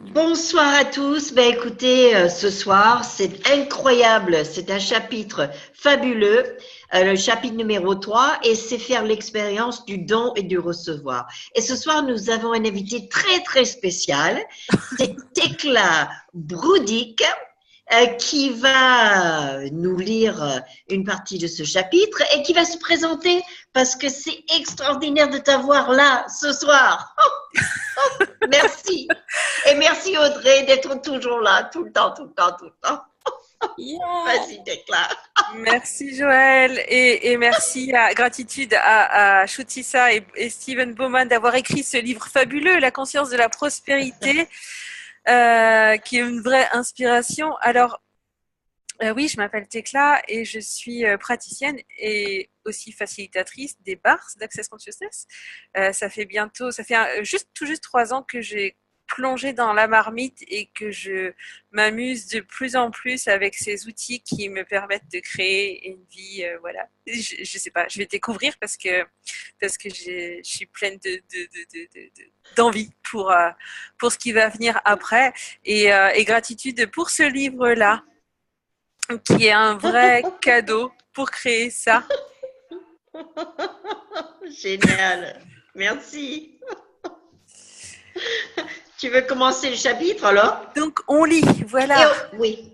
Bonsoir à tous. Ben écoutez, ce soir, c'est incroyable. C'est un chapitre fabuleux, le chapitre numéro 3, et c'est faire l'expérience du don et du recevoir. Et ce soir, nous avons un invité très, très spécial. C'est Tekla Broudik, qui va nous lire une partie de ce chapitre et qui va se présenter parce que c'est extraordinaire de t'avoir là ce soir. Merci. Et merci Audrey d'être toujours là, tout le temps, tout le temps, tout le temps. Yeah. Vas-y, déclare. Merci Joël et merci gratitude à Shutisa et Steven Bowman d'avoir écrit ce livre fabuleux, La conscience de la prospérité, qui est une vraie inspiration. Alors oui, je m'appelle Tekla et je suis praticienne et aussi facilitatrice des bars d'Access Consciousness. Ça fait juste tout juste 3 ans que j'ai plongé dans la marmite et que je m'amuse de plus en plus avec ces outils qui me permettent de créer une vie. Voilà, je sais pas, je vais découvrir parce que je suis pleine d'envie pour ce qui va venir après et gratitude pour ce livre là qui est un vrai cadeau pour créer ça. Génial. Merci. Tu veux commencer le chapitre alors? Donc on lit, Et voilà. oui.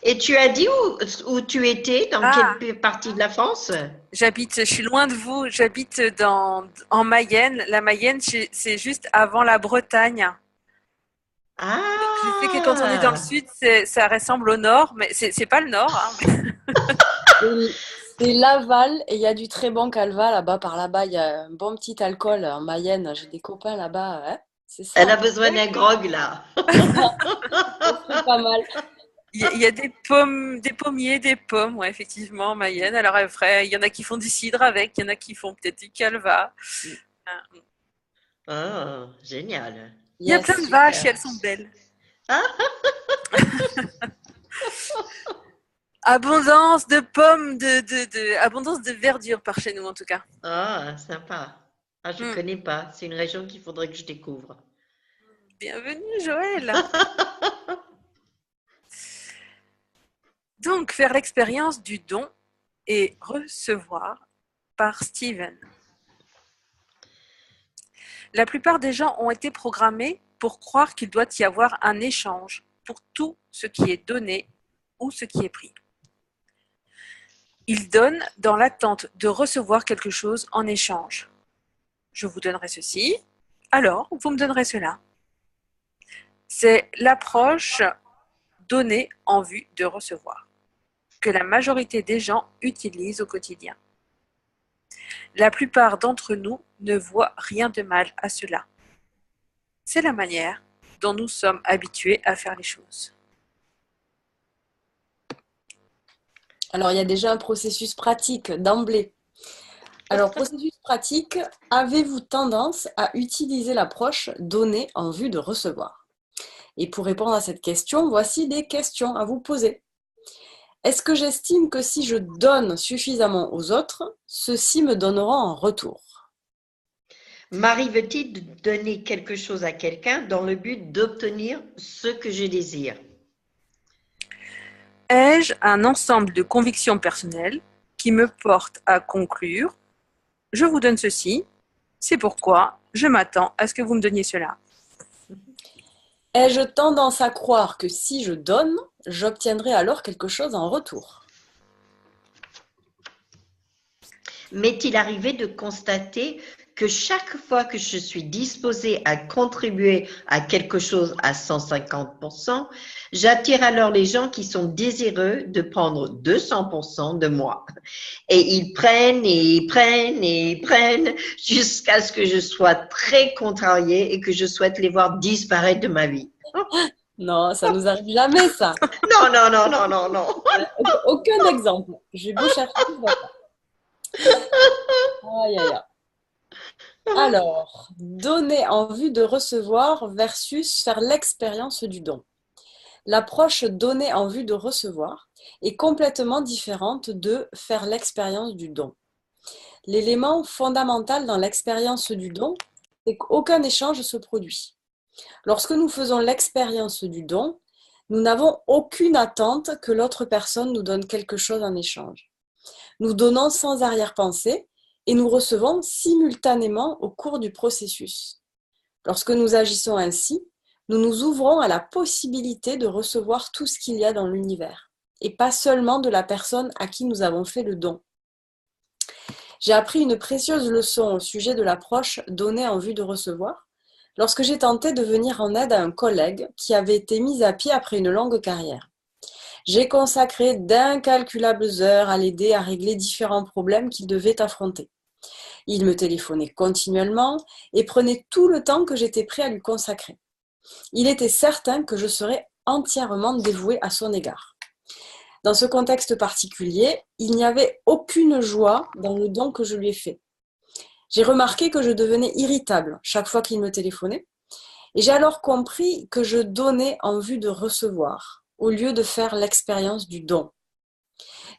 Et tu as dit où tu étais, dans quelle Ah, partie de la France? je suis loin de vous, j'habite en Mayenne. La Mayenne, c'est juste avant la Bretagne. Donc je sais que quand on est dans le Ah, sud, ça ressemble au nord, mais c'est pas le nord, hein. C'est Laval et il y a du très bon calva là-bas. Par là-bas, il y a un bon petit alcool en Mayenne. J'ai des copains là-bas. Hein, c'est ça, elle a hein. besoin d'un D'accord. grog là. Ça serait pas mal. Il y a des pommes, des pommiers, des pommes, ouais, effectivement, en Mayenne. Alors après, il y en a qui font du cidre avec, il y en a qui font peut-être du calva. Hein. Ah, génial. Il y a plein Yes. de vaches et Super. elles sont belles. Ah, Abondance de pommes, abondance de verdure par chez nous en tout cas. ah, sympa. Ah, je Hmm. connais pas. C'est une région qu'il faudrait que je découvre. Bienvenue Joël. Donc faire l'expérience du don et recevoir par Steven. La plupart des gens ont été programmés pour croire qu'il doit y avoir un échange pour tout ce qui est donné ou ce qui est pris. Ils donnent dans l'attente de recevoir quelque chose en échange. Je vous donnerai ceci, alors vous me donnerez cela. C'est l'approche donnée en vue de recevoir, que la majorité des gens utilisent au quotidien. La plupart d'entre nous ne voient rien de mal à cela. C'est la manière dont nous sommes habitués à faire les choses. Alors, il y a déjà un processus pratique d'emblée. Alors, processus pratique, avez-vous tendance à utiliser l'approche donnée en vue de recevoir? Et pour répondre à cette question, voici des questions à vous poser. Est-ce que j'estime que si je donne suffisamment aux autres, ceux-ci me donneront en retour? M'arrive-t-il de donner quelque chose à quelqu'un dans le but d'obtenir ce que je désire? Ai-je un ensemble de convictions personnelles qui me portent à conclure je vous donne ceci, c'est pourquoi je m'attends à ce que vous me donniez cela. Ai-je tendance à croire que si je donne, j'obtiendrai alors quelque chose en retour? M'est-il arrivé de constater que chaque fois que je suis disposée à contribuer à quelque chose à 150%, j'attire alors les gens qui sont désireux de prendre 200% de moi. Et ils prennent et ils prennent et ils prennent jusqu'à ce que je sois très contrariée et que je souhaite les voir disparaître de ma vie. Non, ça nous arrive jamais, ça. Non, non, non, non, non, non. Aucun exemple. J'ai beau chercher, je vois pas. Aïe, aïe, aïe. Alors, donner en vue de recevoir versus faire l'expérience du don. L'approche donner en vue de recevoir est complètement différente de faire l'expérience du don. L'élément fondamental dans l'expérience du don, c'est qu'aucun échange se produit. Lorsque nous faisons l'expérience du don, nous n'avons aucune attente que l'autre personne nous donne quelque chose en échange. Nous donnons sans arrière-pensée et nous recevons simultanément au cours du processus. Lorsque nous agissons ainsi, nous nous ouvrons à la possibilité de recevoir tout ce qu'il y a dans l'univers, et pas seulement de la personne à qui nous avons fait le don. J'ai appris une précieuse leçon au sujet de l'approche donnée en vue de recevoir, lorsque j'ai tenté de venir en aide à un collègue qui avait été mis à pied après une longue carrière. J'ai consacré d'incalculables heures à l'aider à régler différents problèmes qu'il devait affronter. Il me téléphonait continuellement et prenait tout le temps que j'étais prêt à lui consacrer. Il était certain que je serais entièrement dévouée à son égard. Dans ce contexte particulier, il n'y avait aucune joie dans le don que je lui ai fait. J'ai remarqué que je devenais irritable chaque fois qu'il me téléphonait, et j'ai alors compris que je donnais en vue de recevoir, au lieu de faire l'expérience du don.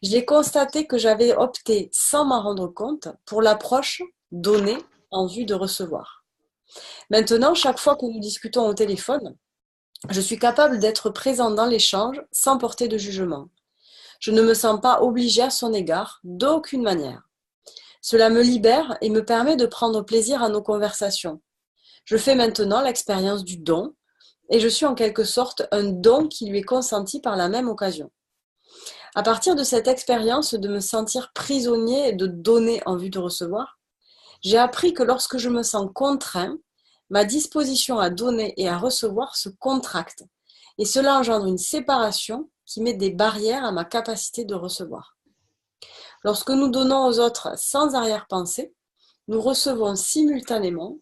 J'ai constaté que j'avais opté, sans m'en rendre compte, pour l'approche donnée en vue de recevoir. Maintenant, chaque fois que nous discutons au téléphone, je suis capable d'être présent dans l'échange sans porter de jugement. Je ne me sens pas obligée à son égard, d'aucune manière. Cela me libère et me permet de prendre plaisir à nos conversations. Je fais maintenant l'expérience du don, et je suis en quelque sorte un don qui lui est consenti par la même occasion. À partir de cette expérience de me sentir prisonnier et de donner en vue de recevoir, j'ai appris que lorsque je me sens contraint, ma disposition à donner et à recevoir se contracte, et cela engendre une séparation qui met des barrières à ma capacité de recevoir. Lorsque nous donnons aux autres sans arrière-pensée, nous recevons simultanément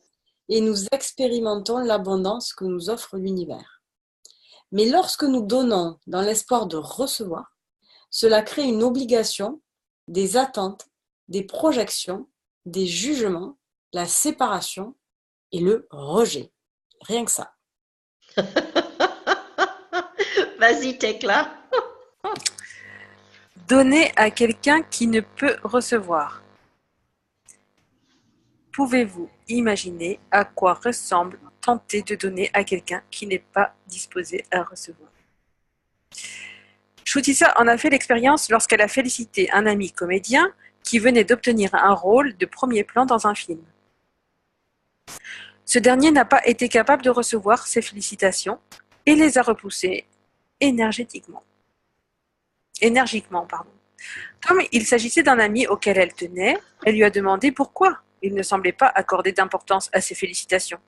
et nous expérimentons l'abondance que nous offre l'univers. Mais lorsque nous donnons dans l'espoir de recevoir, cela crée une obligation, des attentes, des projections, des jugements, la séparation et le rejet. Rien que ça. Vas-y, Tekla. Donner à quelqu'un qui ne peut recevoir. Pouvez-vous imaginer à quoi ressemble tenter de donner à quelqu'un qui n'est pas disposé à recevoir? Shutisa en a fait l'expérience lorsqu'elle a félicité un ami comédien qui venait d'obtenir un rôle de premier plan dans un film. Ce dernier n'a pas été capable de recevoir ses félicitations et les a repoussées énergiquement. Comme il s'agissait d'un ami auquel elle tenait, elle lui a demandé pourquoi il ne semblait pas accorder d'importance à ses félicitations.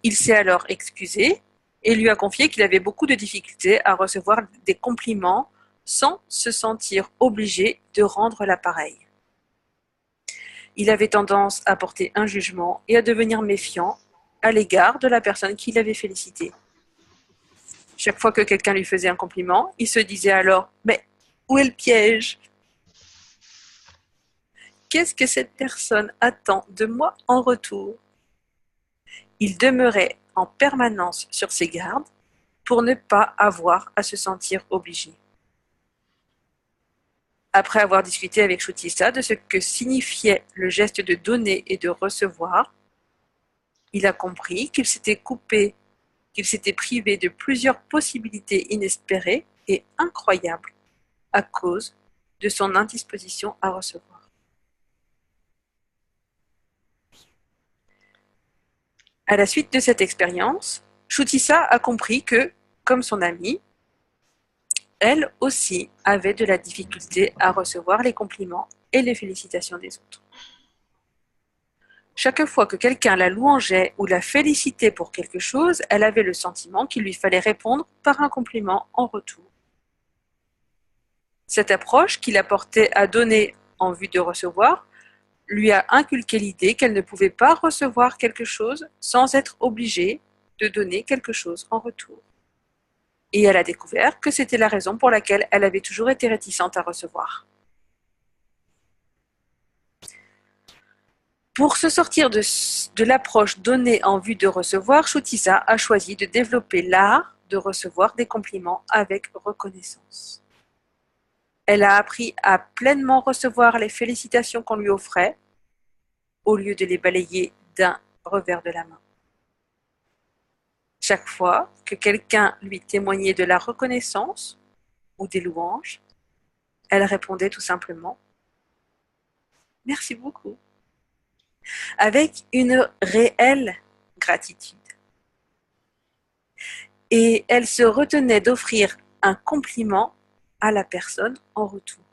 Il s'est alors excusé et lui a confié qu'il avait beaucoup de difficultés à recevoir des compliments sans se sentir obligé de rendre l'appareil. Il avait tendance à porter un jugement et à devenir méfiant à l'égard de la personne qui l'avait félicité. Chaque fois que quelqu'un lui faisait un compliment, il se disait alors « Mais où est le piège ? Qu'est-ce que cette personne attend de moi en retour ?» Il demeurait en permanence sur ses gardes pour ne pas avoir à se sentir obligé. Après avoir discuté avec Shutisa de ce que signifiait le geste de donner et de recevoir, il a compris qu'il s'était privé de plusieurs possibilités inespérées et incroyables à cause de son indisposition à recevoir. À la suite de cette expérience, Shutisa a compris que, comme son amie, elle aussi avait de la difficulté à recevoir les compliments et les félicitations des autres. Chaque fois que quelqu'un la louangeait ou la félicitait pour quelque chose, elle avait le sentiment qu'il lui fallait répondre par un compliment en retour. Cette approche qui la portait à donner en vue de recevoir lui a inculqué l'idée qu'elle ne pouvait pas recevoir quelque chose sans être obligée de donner quelque chose en retour. Et elle a découvert que c'était la raison pour laquelle elle avait toujours été réticente à recevoir. Pour se sortir de l'approche donnée en vue de recevoir, Shutisa a choisi de développer l'art de recevoir des compliments avec reconnaissance. Elle a appris à pleinement recevoir les félicitations qu'on lui offrait, au lieu de les balayer d'un revers de la main. Chaque fois que quelqu'un lui témoignait de la reconnaissance ou des louanges, elle répondait tout simplement « Merci beaucoup » avec une réelle gratitude. Et elle se retenait d'offrir un compliment à la personne en retour.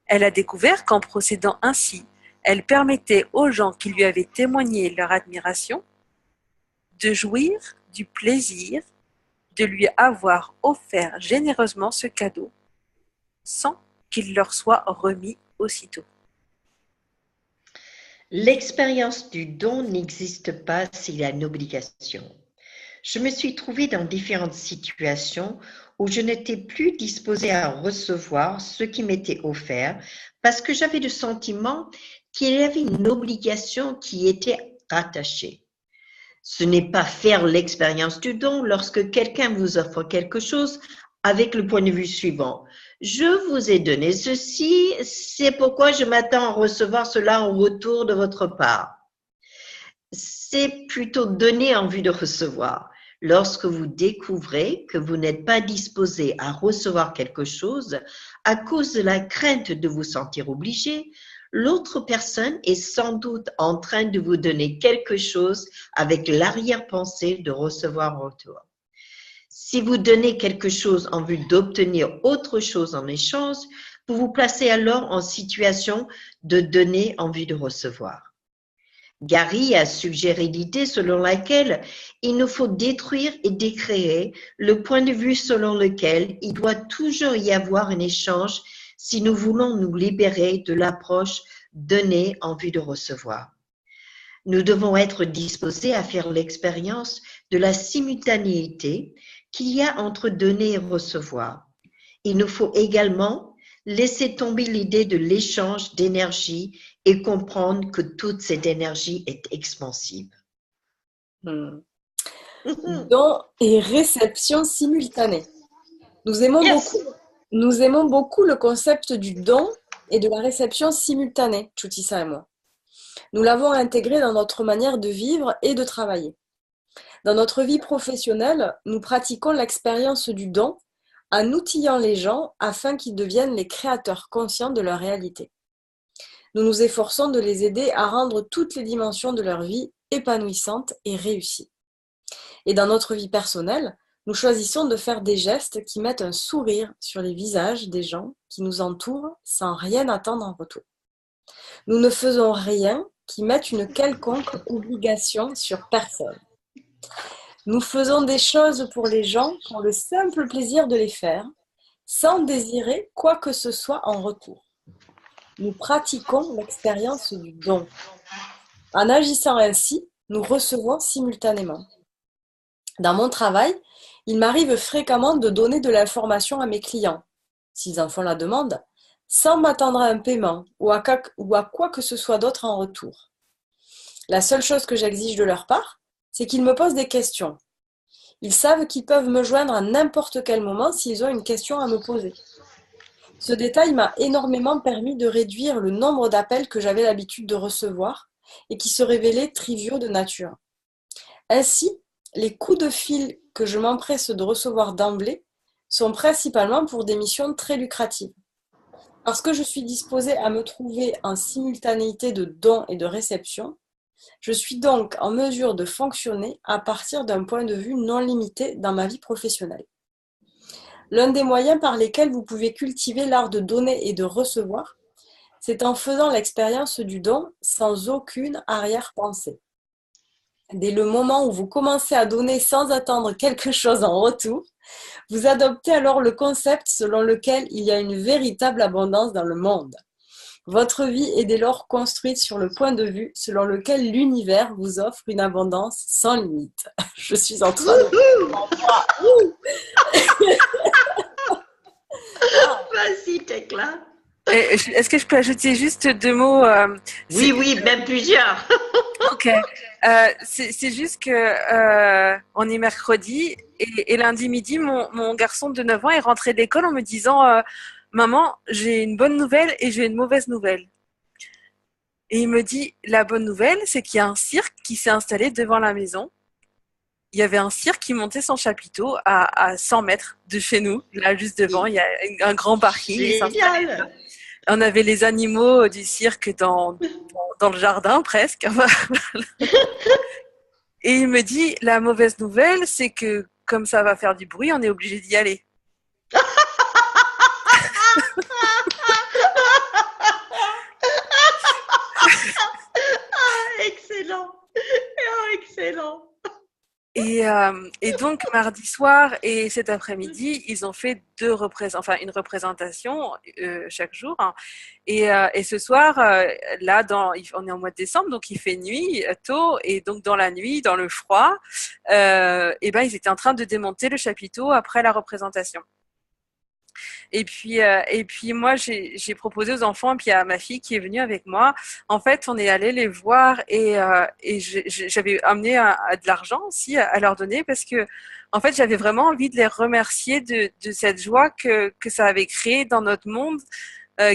Elle a découvert qu'en procédant ainsi, elle permettait aux gens qui lui avaient témoigné leur admiration de jouir du plaisir de lui avoir offert généreusement ce cadeau sans qu'il leur soit remis aussitôt. L'expérience du don n'existe pas s'il y a une obligation. Je me suis trouvée dans différentes situations où je n'étais plus disposée à recevoir ce qui m'était offert parce que j'avais le sentiment qu'il y avait une obligation qui était rattachée. Ce n'est pas faire l'expérience du don lorsque quelqu'un vous offre quelque chose avec le point de vue suivant. Je vous ai donné ceci, c'est pourquoi je m'attends à recevoir cela en retour de votre part. C'est plutôt donner en vue de recevoir. Lorsque vous découvrez que vous n'êtes pas disposé à recevoir quelque chose à cause de la crainte de vous sentir obligé, l'autre personne est sans doute en train de vous donner quelque chose avec l'arrière-pensée de recevoir en retour. Si vous donnez quelque chose en vue d'obtenir autre chose en échange, vous vous placez alors en situation de donner en vue de recevoir. Gary a suggéré l'idée selon laquelle il nous faut détruire et décréer le point de vue selon lequel il doit toujours y avoir un échange si nous voulons nous libérer de l'approche donner en vue de recevoir. Nous devons être disposés à faire l'expérience de la simultanéité qu'il y a entre donner et recevoir. Il nous faut également laisser tomber l'idée de l'échange d'énergie et comprendre que toute cette énergie est expansive. Don et réception simultanée. Nous aimons beaucoup le concept du don et de la réception simultanée, Chutisa et moi. Nous l'avons intégré dans notre manière de vivre et de travailler. Dans notre vie professionnelle, nous pratiquons l'expérience du don en outillant les gens afin qu'ils deviennent les créateurs conscients de leur réalité. Nous nous efforçons de les aider à rendre toutes les dimensions de leur vie épanouissantes et réussies. Et dans notre vie personnelle, nous choisissons de faire des gestes qui mettent un sourire sur les visages des gens qui nous entourent sans rien attendre en retour. Nous ne faisons rien qui mette une quelconque obligation sur personne. Nous faisons des choses pour les gens pour le simple plaisir de les faire, sans désirer quoi que ce soit en retour. Nous pratiquons l'expérience du don. En agissant ainsi, nous recevons simultanément. Dans mon travail, il m'arrive fréquemment de donner de l'information à mes clients, s'ils en font la demande, sans m'attendre à un paiement ou à quoi que ce soit d'autre en retour. La seule chose que j'exige de leur part, c'est qu'ils me posent des questions. Ils savent qu'ils peuvent me joindre à n'importe quel moment s'ils ont une question à me poser. Ce détail m'a énormément permis de réduire le nombre d'appels que j'avais l'habitude de recevoir et qui se révélaient triviaux de nature. Ainsi, les coups de fil que je m'empresse de recevoir d'emblée sont principalement pour des missions très lucratives. Parce que je suis disposée à me trouver en simultanéité de don et de réception, je suis donc en mesure de fonctionner à partir d'un point de vue non limité dans ma vie professionnelle. L'un des moyens par lesquels vous pouvez cultiver l'art de donner et de recevoir, c'est en faisant l'expérience du don sans aucune arrière-pensée. Dès le moment où vous commencez à donner sans attendre quelque chose en retour, vous adoptez alors le concept selon lequel il y a une véritable abondance dans le monde. Votre vie est dès lors construite sur le point de vue selon lequel l'univers vous offre une abondance sans limite. Je suis en train de... Vas-y, Tekla. Est-ce que je peux ajouter juste 2 mots Oui, même plusieurs. Ok. C'est juste que on est mercredi et lundi midi, mon garçon de 9 ans est rentré de l'école en me disant Maman, j'ai une bonne nouvelle et j'ai une mauvaise nouvelle. Et il me dit, la bonne nouvelle, c'est qu'il y a un cirque qui s'est installé devant la maison il y avait un cirque qui montait son chapiteau à 100 mètres de chez nous. Là, juste devant, il y a un grand parking. Génial. On avait les animaux du cirque dans le jardin presque. Et il me dit, la mauvaise nouvelle, c'est que comme ça va faire du bruit, on est obligé d'y aller. Excellent. Oh, excellent. Et donc, mardi soir et cet après-midi, ils ont fait une représentation chaque jour. Hein. Et ce soir, là, on est en mois de décembre, donc il fait nuit tôt. Et donc, dans la nuit, dans le froid, et ben, ils étaient en train de démonter le chapiteau après la représentation. Et puis moi, j'ai proposé aux enfants, et puis à ma fille qui est venue avec moi. En fait, on est allé les voir et j'avais amené de l'argent aussi à leur donner parce que, en fait, j'avais vraiment envie de les remercier de cette joie que ça avait créée dans notre monde.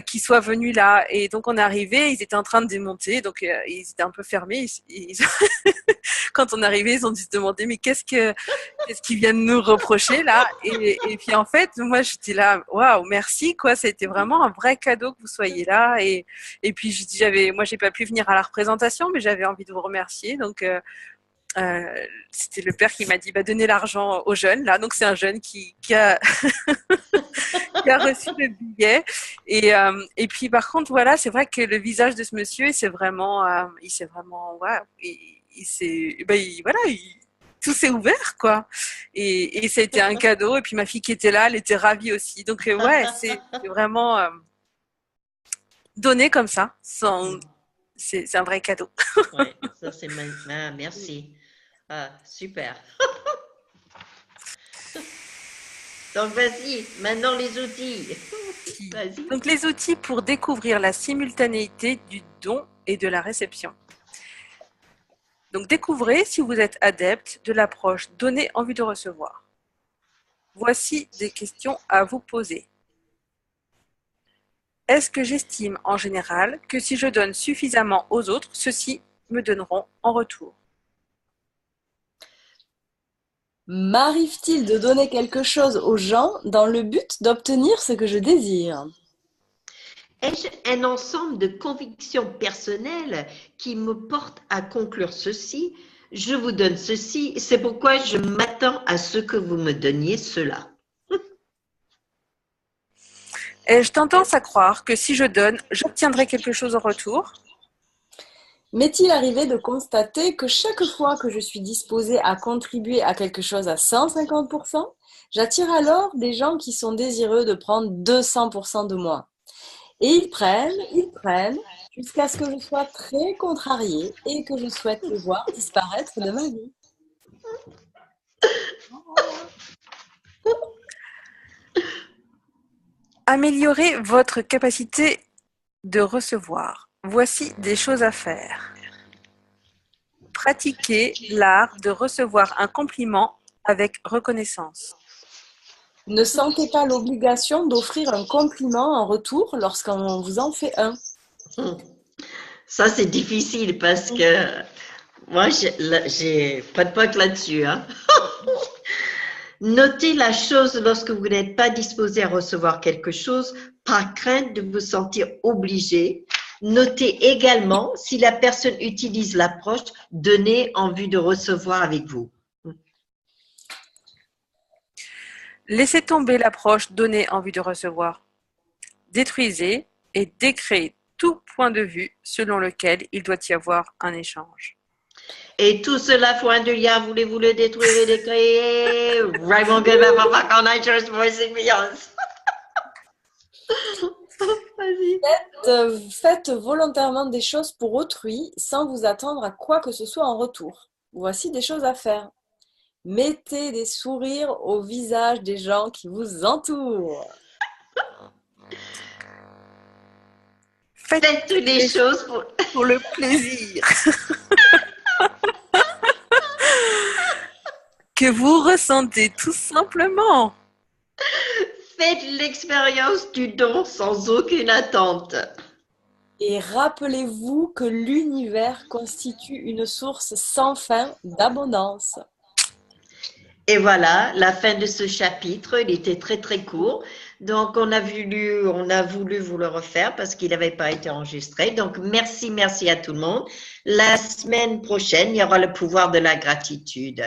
Qu'ils soient venus là. Et donc, on est arrivé, ils étaient en train de démonter, donc ils étaient un peu fermés. Quand on est arrivé, ils ont dû se demander, mais qu'est-ce qu'ils viennent nous reprocher là et puis, en fait, moi, j'étais là, waouh, merci, quoi. C'était vraiment un vrai cadeau que vous soyez là. Et puis, moi, j'ai pas pu venir à la représentation, mais j'avais envie de vous remercier. Donc, c'était le père qui m'a dit, donnez l'argent aux jeunes là. Donc, c'est un jeune qui a qui a reçu le billet. Et puis, par contre, voilà, c'est vrai que le visage de ce monsieur, c'est vraiment, il s'est vraiment, ouais, tout s'est ouvert, quoi. Et ça a été un cadeau. Et puis, ma fille qui était là, elle était ravie aussi. Donc, ouais, c'est vraiment donné comme ça. C'est un vrai cadeau. Ouais, ça c'est merci. Ah, super. Donc, vas-y, maintenant les outils. Vas-y. Donc, les outils pour découvrir la simultanéité du don et de la réception. Donc, découvrez si vous êtes adepte de l'approche donner en vue de recevoir. Voici des questions à vous poser. Est-ce que j'estime en général que si je donne suffisamment aux autres, ceux-ci me donneront en retour? M'arrive-t-il de donner quelque chose aux gens dans le but d'obtenir ce que je désire? Ai-je un ensemble de convictions personnelles qui me portent à conclure ceci? Je vous donne ceci, c'est pourquoi je m'attends à ce que vous me donniez cela. Ai-je tendance à croire que si je donne, j'obtiendrai quelque chose en retour? M'est-il arrivé de constater que chaque fois que je suis disposée à contribuer à quelque chose à 150%, j'attire alors des gens qui sont désireux de prendre 200% de moi. Et ils prennent, jusqu'à ce que je sois très contrariée et que je souhaite les voir disparaître de ma vie. Améliorer votre capacité de recevoir. Voici des choses à faire. Pratiquez l'art de recevoir un compliment avec reconnaissance. Ne sentez pas l'obligation d'offrir un compliment en retour lorsqu'on vous en fait un. Ça, c'est difficile parce que moi, j'ai pas de pote là-dessus. Hein. Notez la chose lorsque vous n'êtes pas disposé à recevoir quelque chose par crainte de vous sentir obligé. Notez également si la personne utilise l'approche donnée en vue de recevoir avec vous. Laissez tomber l'approche donnée en vue de recevoir. Détruisez et décréez tout point de vue selon lequel il doit y avoir un échange. Et tout cela, point de lien, voulez-vous le détruire et décréer? Raymond Gilbert, papa, qu'on a juste voici Beyoncé. Faites volontairement des choses pour autrui sans vous attendre à quoi que ce soit en retour. Voici des choses à faire. Mettez des sourires au visage des gens qui vous entourent. Faites les choses pour le plaisir que vous ressentez tout simplement. Faites l'expérience du don sans aucune attente. Et rappelez-vous que l'univers constitue une source sans fin d'abondance. Et voilà, la fin de ce chapitre, il était très très court. Donc on a voulu vous le refaire parce qu'il n'avait pas été enregistré. Donc merci à tout le monde. La semaine prochaine, il y aura le pouvoir de la gratitude.